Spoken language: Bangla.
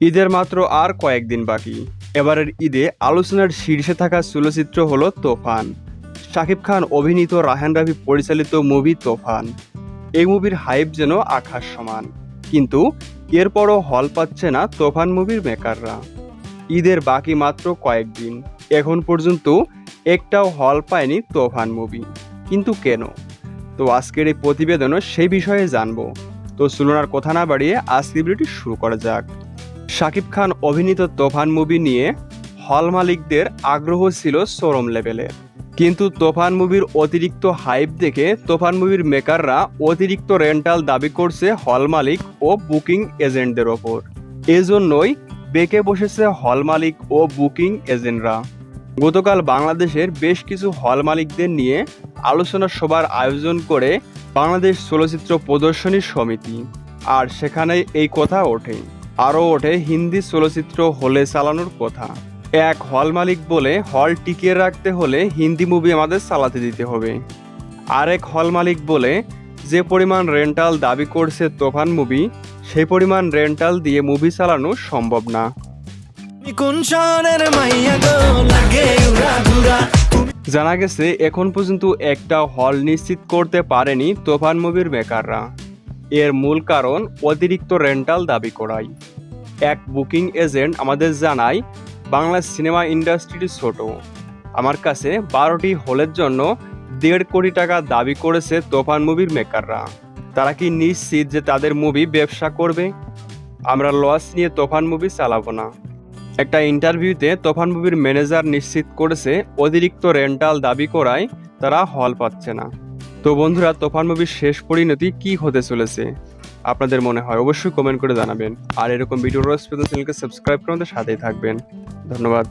ঈদের মাত্র আর কয়েকদিন বাকি। এবারের ঈদে আলোচনার শীর্ষে থাকা চলচ্চিত্র হলো তুফান। শাকিব খান অভিনীত, রায়হান রাফি পরিচালিত মুভি তুফান। এই মুভির হাইপ যেন আকাশ সমান, কিন্তু এরপরও হল পাচ্ছে না তুফান মুভির মেকাররা। ঈদের বাকি মাত্র কয়েকদিন, এখন পর্যন্ত একটাও হল পায়নি তুফান মুভি। কিন্তু কেন? তো আজকের এই প্রতিবেদনও সেই বিষয়ে জানবো। তো চলুন আর কথা না বাড়িয়ে আজকের ভিডিওটি শুরু করা যাক। শাকিব খান অভিনীত তুফান মুভি নিয়ে হল মালিকদের আগ্রহ ছিল চরম লেভেলের, কিন্তু তুফান মুভির অতিরিক্ত হাইপ দেখে তুফান মুভির মেকাররা অতিরিক্ত রেন্টাল দাবি করছে হল মালিক ও বুকিং এজেন্টদের ওপর। এজন্যই বেঁকে বসেছে হল মালিক ও বুকিং এজেন্টরা। গতকাল বাংলাদেশের বেশ কিছু হল মালিকদের নিয়ে আলোচনা সভার আয়োজন করে বাংলাদেশ চলচ্চিত্র প্রদর্শনী সমিতি, আর সেখানে এই কথা ওঠে। আরও ওঠে হিন্দি চলচ্চিত্র হলে চালানোর কথা। এক হল মালিক বলে, হল টিকিয়ে রাখতে হলে হিন্দি মুভি আমাদের চালাতে দিতে হবে। আরেক হল মালিক বলে, যে পরিমাণ রেন্টাল দাবি করছে তুফান মুভি, সেই পরিমাণ রেন্টাল দিয়ে মুভি চালানো সম্ভব না। জানা গেছে এখন পর্যন্ত একটা হল নিশ্চিত করতে পারেনি তুফান মুভির মেকাররা। এর মূল কারণ অতিরিক্ত রেন্টাল দাবি করাই। এক বুকিং এজেন্ট আমাদের জানায়, বাংলা সিনেমা ইন্ডাস্ট্রি ছোট, আমার কাছে 12টি হলের জন্য 1.5 কোটি টাকা দাবি করেছে তুফান মুভির মেকাররা। তারা কি নিশ্চিত যে তাদের মুভি ব্যবসা করবে? আমরা লস নিয়ে তুফান মুভি চালাবো না। একটা ইন্টারভিউতে তুফান মুভির ম্যানেজার নিশ্চিত করেছে অতিরিক্ত রেন্টাল দাবি করায় তারা হল পাচ্ছে না। তো বন্ধুরা, তুফান মুভির শেষ পরিণতি কি হতে চলেছে আপনাদের মনে হয় অবশ্যই কমেন্ট করে জানাবেন। আর এরকম ভিডিও রোজ পেতে চ্যানেলকে সাবস্ক্রাইব করে আমাদের সাথেই থাকবেন। ধন্যবাদ।